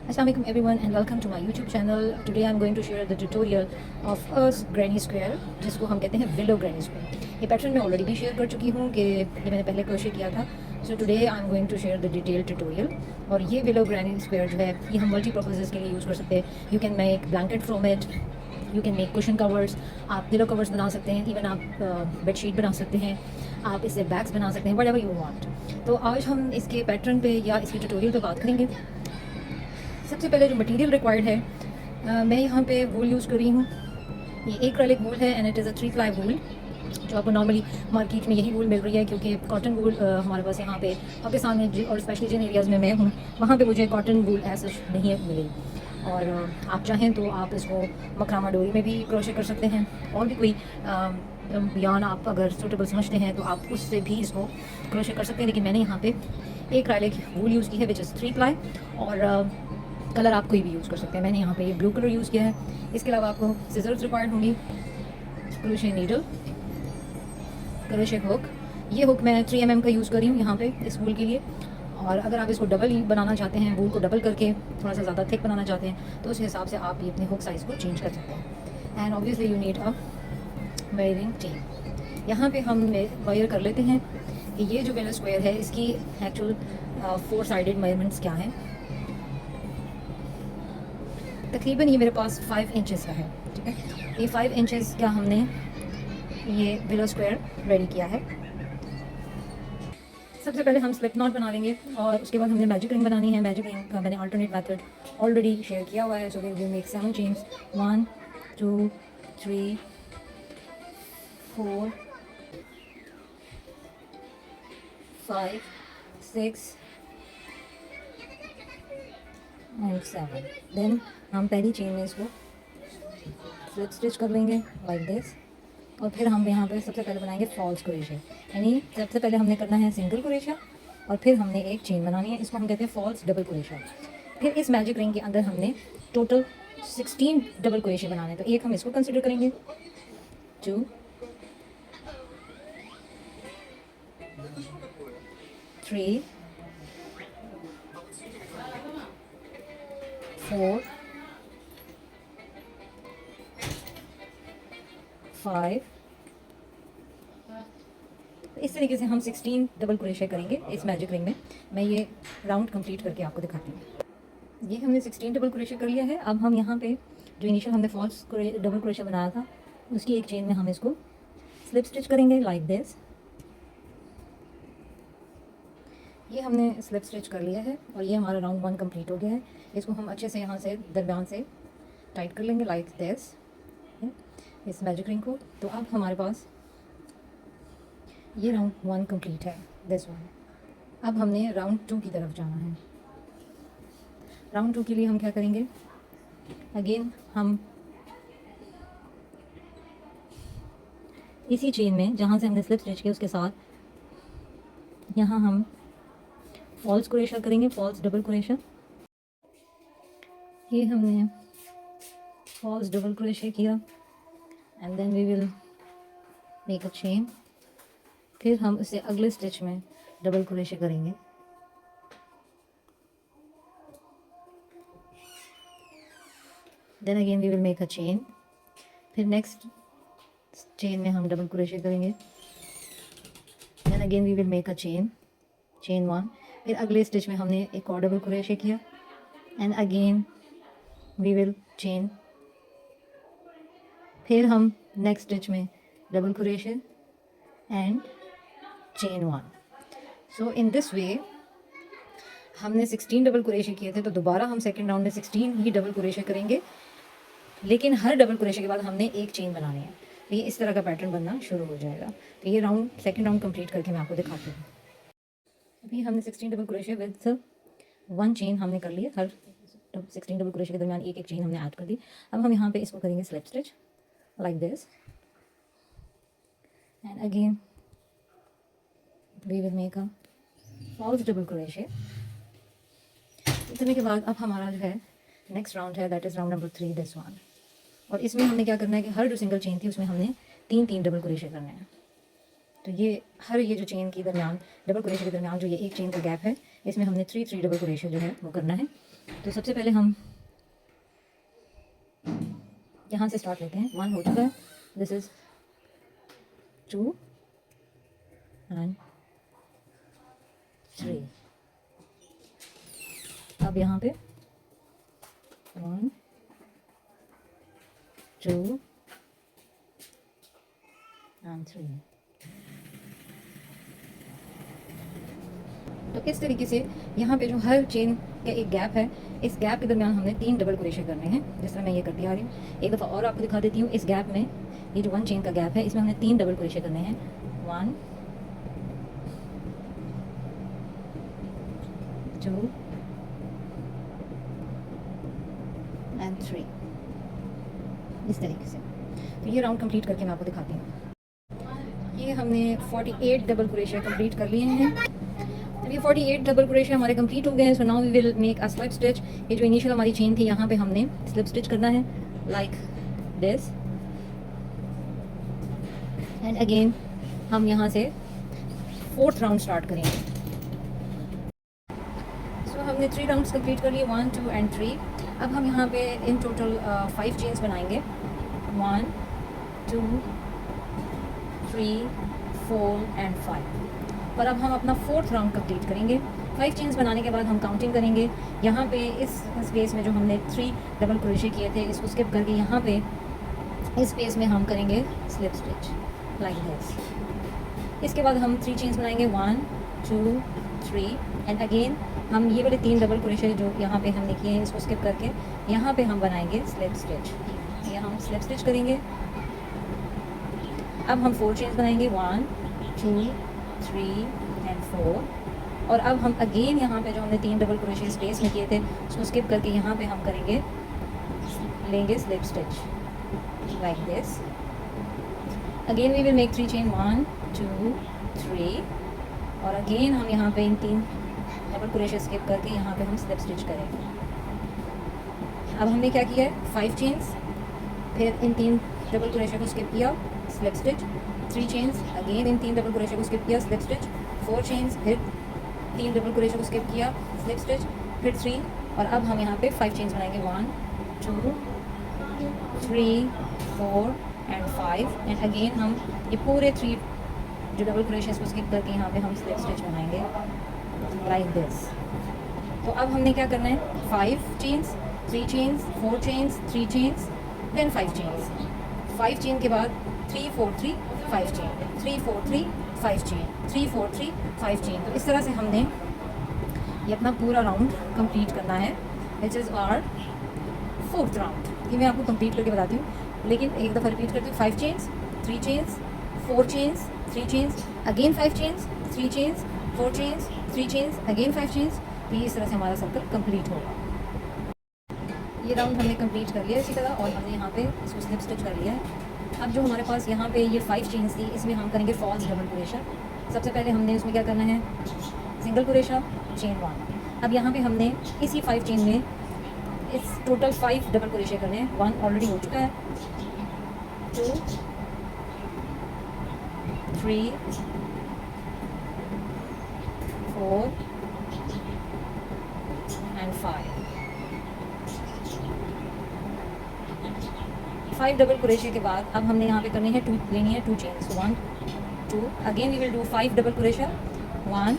Assalamualaikum everyone and welcome to my YouTube channel. Today I'm going to share the tutorial of a granny square जिसको हम कहते हैं willow granny square. ये pattern मैं already भी share कर चुकी हूँ कि ये मैंने पहले क्रोशे किया था. So today I'm going to share the detailed tutorial. और ये willow granny square जो है ये हम मल्टी पर्पसेस के लिए यूज़ कर सकते हैं. You can make blanket from it. You can make cushion covers. आप pillow covers बना सकते हैं. Even आप bedsheet बना सकते हैं. आप इससे बैग्स बना सकते हैं. Whatever you want. तो आज हम इसके पैटर्न पे या इसकी ट्यूटोरियल पे बात करेंगे. सबसे पहले जो मटेरियल रिक्वायर्ड है मैं यहाँ पे वूल यूज़ कर रही हूँ. ये एक्रेलिक वूल है and it is a 3 ply wool जो आपको नॉर्मली मार्केट में यही वूल मिल रही है क्योंकि कॉटन वूल हमारे पास यहाँ पे पाकिस्तान में और स्पेशली जिन एरियाज़ में मैं हूँ वहाँ पे मुझे कॉटन वूल ऐसा नहीं मिली. और आप चाहें तो आप इसको मखरामा डोरी में भी क्रोशे कर सकते हैं और भी कोई यान आप अगर सूटेबल समझते हैं तो आप उससे भी इसको क्रोशे कर सकते हैं. लेकिन मैंने यहाँ पे एक्रेलिक वूल यूज़ की है विच इज़ 3 प्लाई. और कलर आप कोई भी यूज़ कर सकते हैं. मैंने यहाँ पे ये ब्लू कलर यूज़ किया है. इसके अलावा आपको सिजर्स रिक्वायर्ड होंगी, क्रोशे नीडल, क्रोशे हुक. ये हुक मैं 3 mm का यूज़ कर रही हूँ यहाँ पे इस वूल के लिए. और अगर आप इसको डबल बनाना चाहते हैं, वूल को डबल करके थोड़ा सा ज़्यादा थिक बनाना चाहते हैं तो उस हिसाब से आप ये अपने हुक साइज़ को चेंज कर सकते हैं. And obviously you need a measuring tape. यहाँ पे हम वायर कर लेते हैं कि ये जो मेरा स्क्वायर है इसकी एक्चुअल 4 साइडेड मेजरमेंट्स क्या हैं. तकरीबन ये मेरे पास 5 इंचेस का है. ठीक है, ये 5 इंचेस का हमने ये विलो स्क्वायर रेडी किया है. सबसे पहले हम स्लिप नॉट बना लेंगे और उसके बाद हमने मैजिक रिंग बनानी है. मैजिक रिंग का मैंने अल्टरनेट मेथड ऑलरेडी शेयर किया हुआ है. So we will make 7 chains. 1 2 3 4 5 6 and 7. Then हम पहली चेन में इसको स्लिप स्टिच कर लेंगे लाइक दिस. और फिर हम यहाँ पे सबसे पहले बनाएंगे फॉल्स क्रोशे. यानी सबसे पहले हमने करना है सिंगल क्रोशा और फिर हमने एक चेन बनानी है. इसको हम कहते हैं फॉल्स डबल क्रोशा. फिर इस मैजिक रिंग के अंदर हमने टोटल 16 डबल क्रोशे बनाने हैं. तो एक हम इसको कंसिडर करेंगे, 2 3 4 5. इस तरीके से हम 16 डबल क्रोशे करेंगे इस मैजिक रिंग में. मैं ये राउंड कंप्लीट करके आपको दिखाती हूँ. ये हमने 16 डबल क्रोशे कर लिया है. अब हम यहाँ पे जो इनिशियल हमने फॉल्स डबल क्रोशे बनाया था उसकी एक चेन में हम इसको स्लिप स्टिच करेंगे लाइक दिस. ये हमने स्लिप स्टिच कर लिया है और ये हमारा राउंड 1 कंप्लीट हो गया है. इसको हम अच्छे से यहाँ से दरमियान से टाइट कर लेंगे लाइक दिस इस मैजिक रिंग को. तो अब हमारे पास ये राउंड 1 कंप्लीट है, दिस वन. अब हमने राउंड 2 की तरफ जाना है. राउंड 2 के लिए हम क्या करेंगे, अगेन हम इसी चेन में जहाँ से हमने स्लिप स्टिच किया उसके साथ यहाँ हम फॉल्स क्रोशा करेंगे, फॉल्स डबल क्रोशा. ये हमने फॉल्स डबल क्रोशा किया and then we will make a chain. फिर हम इसे अगले स्टिच में डबल क्रोशे करेंगे. Then again we will make a chain. फिर नेक्स्ट चेन में हम डबल क्रोशे करेंगे. Then again we will make a chain, chain 1. फिर अगले स्टिच में हमने एक और डबल क्रोशे किया and again we will chain. फिर हम नेक्स्ट स्टिच में double crochet and chain 1. So in this way हमने 16 डबल क्रोशे किए थे तो दोबारा हम सेकंड राउंड में 16 ही डबल क्रोशे करेंगे. लेकिन हर डबल क्रोशे के बाद हमने एक चेन बनानी है. तो ये इस तरह का पैटर्न बनना शुरू हो जाएगा. तो ये राउंड सेकंड राउंड कंप्लीट करके मैं आपको दिखाती हूँ. अभी हमने 16 डबल क्रोशे विद 1 चेन हमने कर लिया. हर 16 डबल क्रोशे के दरमियान एक एक चेन हमने ऐड कर दी. अब हम यहाँ पे इसको करेंगे slip stitch like this and again we will make a false double crochet. इतने के बाद अब हमारा जो है नेक्स्ट राउंड है, that is round number 3, this one. और इसमें हमने क्या करना है कि हर जो सिंगल चेन थी उसमें हमने 3 डबल क्रोशे करने हैं. तो ये जो चेन के दरमियान डबल क्रोशे के दरमियान जो ये एक चेन का गैप है इसमें हमने 3 डबल क्रोशे जो है वो करना है. तो सबसे पहले हम यहाँ से स्टार्ट लेते हैं। 1 हो चुका है, दिस इज 2 एंड 3। अब यहाँ पे 1 2 एंड 3। तो इस तरीके से यहाँ पे जो हर चेन का एक गैप है, इस गैप के दरमियान हमने 3 डबल क्रोशे करने हैं। जिस तरह मैं ये करती आ रही हूँ, एक दफ़ा और आपको दिखा देती हूँ। इस गैप में, ये जो 1 चेन का गैप है, इसमें हमने 3 डबल क्रोशे करने हैं। 1 2 एंड 3, इस तरीके से। तो ये राउंड कंप्लीट करके मैं आपको दिखाती हूँ। ये हमने 48 डबल क्रोशे कंप्लीट कर लिए हैं। तो ये 48 डबल क्रोशे हमारे कंप्लीट हो गए हैं। So now we will make a slip stitch. ये जो इनिशियल हमारी चेन थी, यहाँ पे हमने स्लिप स्टिच करना है लाइक दिस। एंड अगेन हम यहाँ से 4th राउंड स्टार्ट करेंगे। सो हमने 3 राउंड्स कंप्लीट कर लिए, 1 2 एंड 3। अब हम यहाँ पे इन टोटल 5 चेन्स बनाएंगे। 1 2 3 4 एंड 5। पर अब हम अपना 4th राउंड कंप्लीट करेंगे। 5 चेन्स बनाने के बाद हम काउंटिंग करेंगे। यहाँ पे इस स्पेस में जो हमने 3 डबल क्रोशे किए थे, इसको स्किप करके यहाँ पे इस स्पेस में हम करेंगे स्लिप स्टिच लाइक दिस। इसके बाद हम 3 चेन्स बनाएंगे, 1 2 3 एंड अगेन हम ये वाले 3 डबल क्रोशे जो यहाँ पे हमने किए हैं, इसको स्किप करके यहाँ पे हम बनाएंगे स्लिप स्टिच। ये हम स्लिप स्टिच करेंगे। अब हम 4 चेन्स बनाएंगे, 1 2 3 एंड 4। और अब हम अगेन यहाँ पे जो हमने 3 डबल क्रोशे स्पेस में किए थे, उसको स्किप करके यहाँ पे हम करेंगे, लेंगे slip stitch like this. Again we will make 3 chain, 1 2 3। और अगेन हम यहाँ पे इन 3 डबल क्रोशे स्किप करके यहाँ पे हम स्लिप स्टिच करेंगे। अब हमने क्या किया है, 5 चेन्स, फिर इन 3 डबल क्रोशे को स्किप किया, slip stitch. 3 chains, again in 3 double crochet को स्किप किया, स्लिप स्टिच। 4 चेन्स, फिर 3 डबल क्रोशे को स्किप किया, स्लिप स्टिच, फिर 3। और अब हम यहाँ पे 5 चेन्स बनाएंगे, 1 2 3 4 एंड 5। एंड अगेन हम ये पूरे 3 जो डबल क्रोशे को स्किप करके यहाँ पे हम स्लिप स्टिच बनाएंगे लाइक दिस। तो अब हमने क्या करना है, 5 chains, 3 chains, 4 chains, 3 chains, then 5 chains. 5 chain के बाद 3 4 3 5 चेन, 3 4 3 5 चेन, 3 4 3 5 चेन। तो इस तरह से हमने ये अपना पूरा राउंड कंप्लीट करना है, which is our 4th round. ये मैं आपको कंप्लीट करके बताती हूँ, लेकिन एक दफ़ा रिपीट करती हूँ। 5 chains, 3 chains, 4 chains, 3 chains, again 5 chains, 3 chains, 4 chains, 3 chains, again 5 chains. तो इस तरह से हमारा सर्कल कंप्लीट होगा। ये राउंड हमने कंप्लीट कर लिया इसी तरह, और हमने यहाँ पे इसको स्लिप स्टिच कर लिया है। अब जो हमारे पास यहाँ पे ये 5 चेन्स थी, इसमें हम करेंगे फॉल्स डबल क्रोशा। सबसे पहले हमने इसमें क्या करना है, सिंगल क्रोशा, चेन 1। अब यहाँ पे हमने इसी 5 चेन में इस टोटल 5 डबल क्रोशे करने हैं। 1 ऑलरेडी हो चुका है, 2 3 4 एंड 5 डबल क्रोशे के बाद अब हमने यहाँ पे करनी है लेनी है 2 chains, 1 2। Again we will do 5 double crochet, 1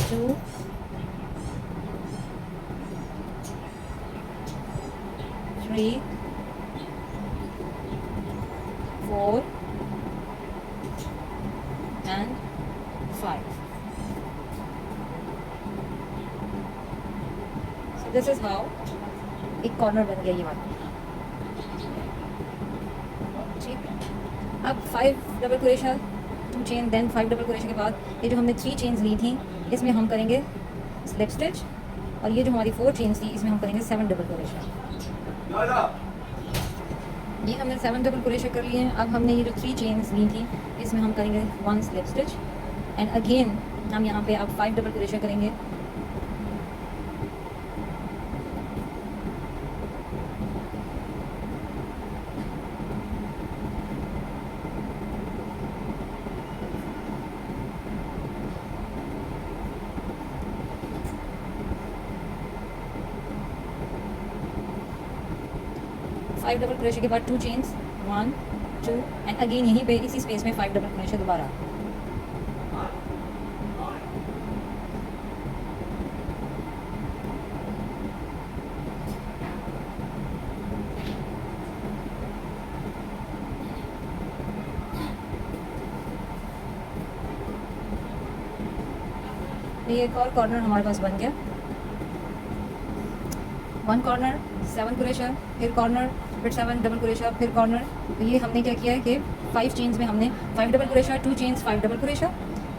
2 3 4 and 5। So this is how एक कॉर्नर बन गया ये वाला। ठीक, अब 5 double crochet, 2 chain, then 5 double crochet के बाद ये जो हमने 3 चेन्स ली थी, इसमें हम करेंगे स्लिप स्टिच। और ये जो हमारी 4 चेन्स थी, इसमें हम करेंगे 7 डबल क्रोशा। ये हमने 7 डबल क्रोशा कर लिए हैं। अब हमने ये जो 3 चेन्स ली थी, इसमें हम करेंगे 1 स्लिप स्टिच। एंड अगेन हम यहाँ पे अब 5 डबल क्रोशा करेंगे। 5 डबल क्रोशे के बाद 2 चेन्स, 1 2 एंड अगेन यहीं पे इसी स्पेस में 5 डबल क्रोशे दोबारा। ये एक और कॉर्नर हमारे पास बन गया। 1 कॉर्नर 7 क्रोशा, फिर कॉर्नर, फिर 7 डबल क्रोशा, फिर कॉर्नर। तो ये हमने क्या किया है कि 5 चेन्स में हमने 5 double crochet, 2 chains 5 double crochet,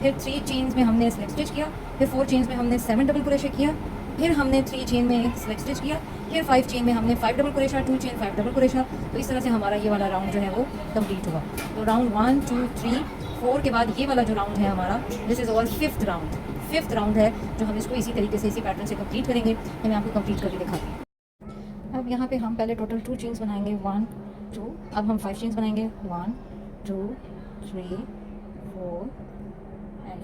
फिर 3 चेन्स में हमने स्लिप स्टिच किया, फिर 4 चेन्स में हमने 7 डबल क्रोशा किया, फिर हमने 3 चेन में स्लिप स्टिच किया, फिर 5 चेन में हमने 5 double crochet, 2 chain 5 double crochet. तो इस तरह से हमारा ये वाला राउंड जो है वो कंप्लीट हुआ। तो राउंड 1 2 3 4 के बाद ये वाला जो राउंड है हमारा, this is all fifth round है जो हम इसको इसी तरीके से इसी पैटर्न से कंप्लीट करेंगे। मैं आपको कंप्लीट करके दिखाती हूँ। अब यहाँ पे हम पहले टोटल 2 चेन्स बनाएंगे, 1 2। अब हम 5 चेन्स बनाएंगे, 1 2 3 4 एंड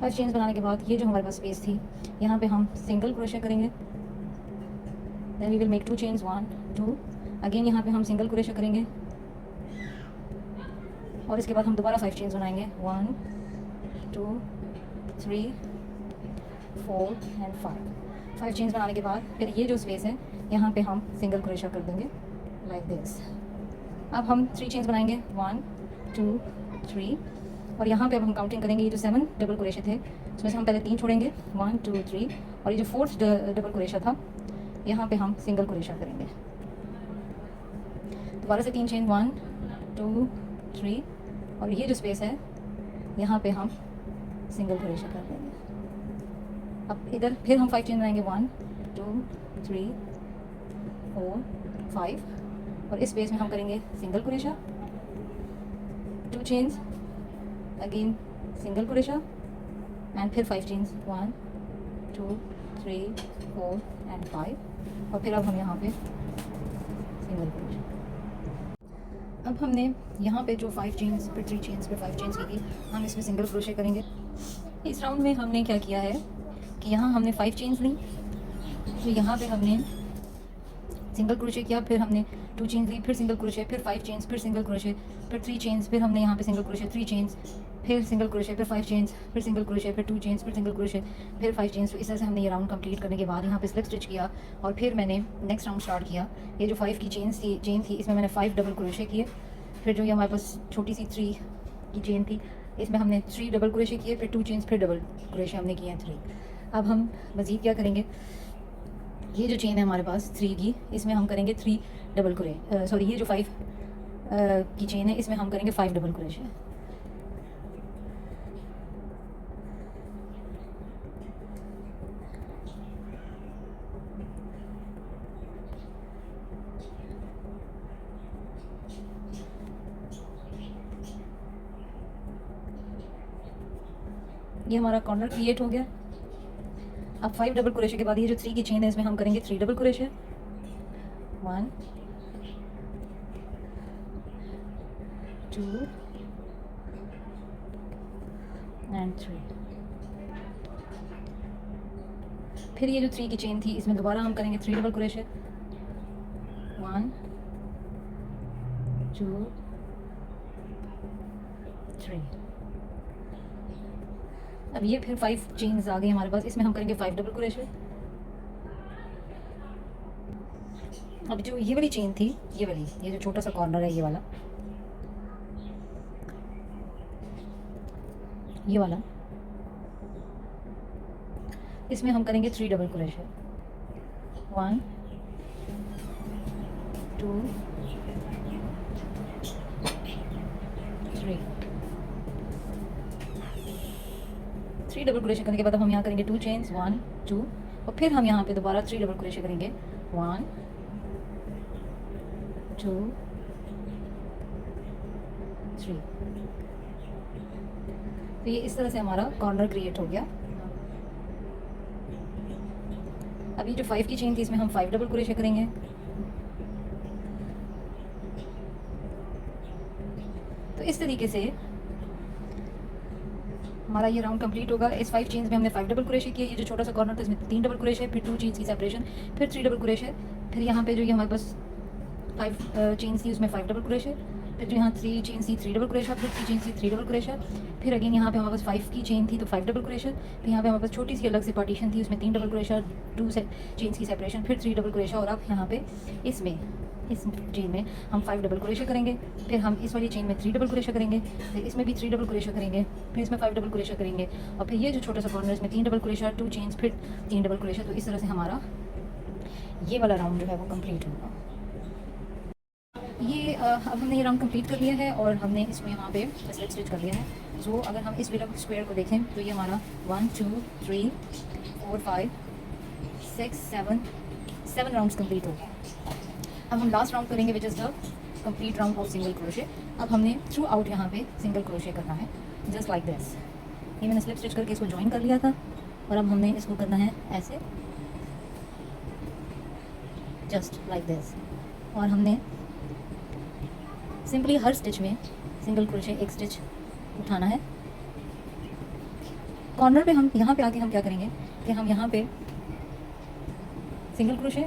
5 चेन्स बनाने के बाद ये जो हमारे पास स्पेस थी, यहाँ पे हम सिंगल क्रोशे करेंगे। Then we will make 2 chains, 1 2। Again यहाँ पे हम सिंगल क्रोशे करेंगे और इसके बाद हम दोबारा 5 चेन्स बनाएंगे, 1 2 3 4 एंड 5 चेन्स बनाने के बाद फिर ये जो स्पेस है यहाँ पे हम सिंगल क्रोशा कर देंगे लाइक दिस। अब हम 3 चेन्स बनाएंगे, 1 2 3 और यहाँ पे अब हम काउंटिंग करेंगे। ये जो 7 डबल क्रोशे थे उसमें से हम पहले 3 छोड़ेंगे, 1 2 3, और ये जो 4th डबल क्रोशा था यहाँ पे हम सिंगल क्रोशा करेंगे। दोबारा से 3 चेन, 1 2 3, और ये जो स्पेस है यहाँ पे हम सिंगल क्रोशा कर देंगे। अब इधर फिर हम 5 चेन बनाएंगे, 1 2 3 4 5, और इस स्पेस में हम करेंगे single crochet, 2 chains, again single crochet and फिर 5 चेन्स, 1 2 3 4 एंड 5, और फिर अब हम यहाँ पे सिंगल क्रोशा। अब हमने यहाँ पे जो 5 चेन्स फिर 3 चेन्स फिर 5 चेन्स की थी, हम इसमें सिंगल क्रोशे करेंगे। इस राउंड में हमने क्या किया है कि यहाँ हमने 5 चेन्स ली, तो यहाँ पे हमने सिंगल क्रोशे किया, फिर हमने 2 चेन्स ली, फिर सिंगल क्रोशे, फिर 5 चेन्स, फिर सिंगल क्रोशे, फिर 3 चेन्स, फिर हमने यहाँ पे सिंगल क्रोशे, 3 चेन्स, फिर सिंगल क्रोशे, फिर 5 चेन्स, फिर सिंगल क्रोशे, फिर 2 चेन्स, फिर सिंगल क्रोशे, फिर 5 चेन्स। तो इस तरह से हमने ये राउंड कंप्लीट करने के बाद यहाँ पे स्लिप स्टिच किया और फिर मैंने नेक्स्ट राउंड स्टार्ट किया। ये जो 5 की चेन थी इसमें मैंने 5 डबल क्रोशे किए, फिर जो ये हमारे पास छोटी सी 3 की चेन थी इसमें हमने 3 डबल क्रोशे किए, फिर 2 चेन्स, फिर डबल क्रोशे हमने किए हैं 3। अब हम मज़ीद क्या करेंगे, ये जो चेन है हमारे पास 3 की, इसमें हम करेंगे 3 डबल सॉरी ये जो 5 की चेन है इसमें हम करेंगे 5 डबल क्रोशे। ये हमारा कॉर्नर क्रिएट हो गया। अब 5 डबल क्रोशे के बाद ये जो 3 की चेन है इसमें हम करेंगे 3 डबल क्रोशे, 1 2 एंड 3। फिर ये जो 3 की चेन थी इसमें दोबारा हम करेंगे 3 डबल क्रोशे, 1 2 3। अब ये फिर 5 चेन्स आ गई हमारे पास, इसमें हम करेंगे 5 डबल क्रोशे। अब जो ये वाली चेन थी, ये जो छोटा सा कॉर्नर है ये वाला इसमें हम करेंगे 3 डबल क्रोशे, 1 2 3 डबल क्रोशे करने के बाद अब हम यहाँ करेंगे 2 चेन्स, 1 2, और फिर हम यहाँ पे दोबारा 3 डबल क्रोशे करेंगे, 1 2 3। तो ये इस तरह से हमारा कॉर्नर क्रिएट हो गया। अब ये जो 5 की चेन थी इसमें हम 5 डबल क्रोशे करेंगे, तो इस तरीके से हमारा ये राउंड कंप्लीट होगा। इस 5 चेन्स में हमने 5 डबल क्रोशे किए, ये जो छोटा सा कॉर्नर था इसमें 3 डबल क्रोशे, फिर 2 चेन्स की सेपरेशन, फिर 3 डबल क्रोशे, फिर यहाँ पे जो ये हमारे पास 5 चेन्स थी उसमें 5 डबल क्रोशे, फिर जो यहाँ 3 चेन्स थी 3 डबल क्रोशा, फिर 3 चेन्स थी 3 डबल क्रोशा, फिर अगेन यहाँ पे हमारे पास 5 की चेन थी तो 5 डबल क्रोशा, फिर यहाँ पे हमारे पास छोटी सी अलग से पार्टीशन थी उसमें 3 डबल क्रोशा, 2 चेन्स की सेपरेशन, फिर 3 डबल क्रोशा, और अब यहाँ पे इस चेन में हम 5 डबल क्रोशा करेंगे, फिर हम इस वाली चेन में 3 डबल क्रोशा करेंगे, फिर इसमें भी 3 डबल क्रोशा करेंगे, फिर इसमें 5 डबल क्रोशा करेंगे, और फिर ये जो छोटा सा कॉर्नर इसमें 3 डबल क्रोशा, 2 चेन्स, फिर 3 डबल क्रोशा। तो इस तरह से हमारा ये वाला राउंड जो है वो कंप्लीट होगा। ये अब हमने ये राउंड कंप्लीट कर लिया है और हमने इसमें यहाँ पे स्लिप स्टिच कर लिया है। सो अगर हम इस विलो स्क्वायर को देखें तो ये हमारा 1 2 3 4 5 6 7 राउंड्स कंप्लीट हो गए। अब हम लास्ट राउंड करेंगे which is the complete round of single crochet. अब हमने थ्रू आउट यहाँ पे सिंगल क्रोशे करना है जस्ट लाइक दिस। ये मैंने स्लिप स्टिच करके इसको ज्वाइन कर लिया था और अब हमने इसको करना है ऐसे जस्ट लाइक दिस, और हमने सिंपली हर स्टिच में सिंगल क्रोशे एक स्टिच उठाना है। कॉर्नर पे हम यहाँ पे आके हम क्या करेंगे कि हम यहाँ पे single crochet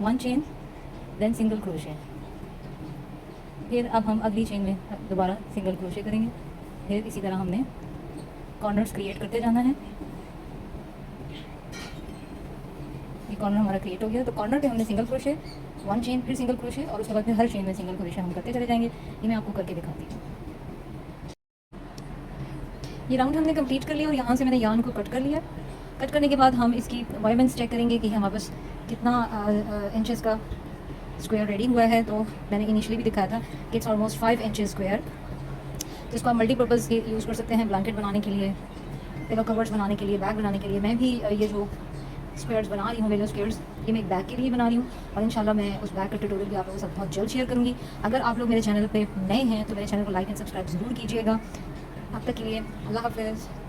1 chain then single crochet, फिर अब हम अगली चेन में दोबारा सिंगल क्रोशे करेंगे, फिर इसी तरह हमने कॉर्नर्स क्रिएट करते जाना है। ये कॉर्नर हमारा क्रिएट हो गया, तो कॉर्नर पे हमने सिंगल क्रोशे 1 चेन फिर सिंगल क्रोशे और उसके बाद फिर हर चेन में सिंगल क्रोशे हम करते चले जाएंगे। ये मैं आपको करके दिखाती हूँ। ये राउंड हमने कंप्लीट कर लिया और यहाँ से मैंने यार्न को कट कर लिया। कट करने के बाद हम इसकी वायरमेंट्स चेक करेंगे कि हमारे पास कितना इंचेस का स्क्वायर रेडी हुआ है। तो मैंने इनिशियली भी दिखाया था कि इट्स ऑलमोस्ट 5 इंचेस स्क्वायर। तो इसको आप मल्टीपर्पज़ के यूज़ कर सकते हैं, ब्लैंकेट बनाने के लिए, पिलो कवर्स बनाने के लिए, बैग बनाने के लिए। मैं भी ये जो स्क्वायर्स बना रही हूँ वेलो स्क्वायर्स, ये मैं एक बैग के लिए बना रही हूँ और इंशाल्लाह मैं उस बैग का ट्यूटोरियल भी आप लोगों के साथ बहुत जल्द शेयर करूँगी। अगर आप लोग मेरे चैनल पे नए हैं तो मेरे चैनल को लाइक एंड सब्सक्राइब ज़रूर कीजिएगा। अब तक के लिए अल्लाह हाफ़िज़।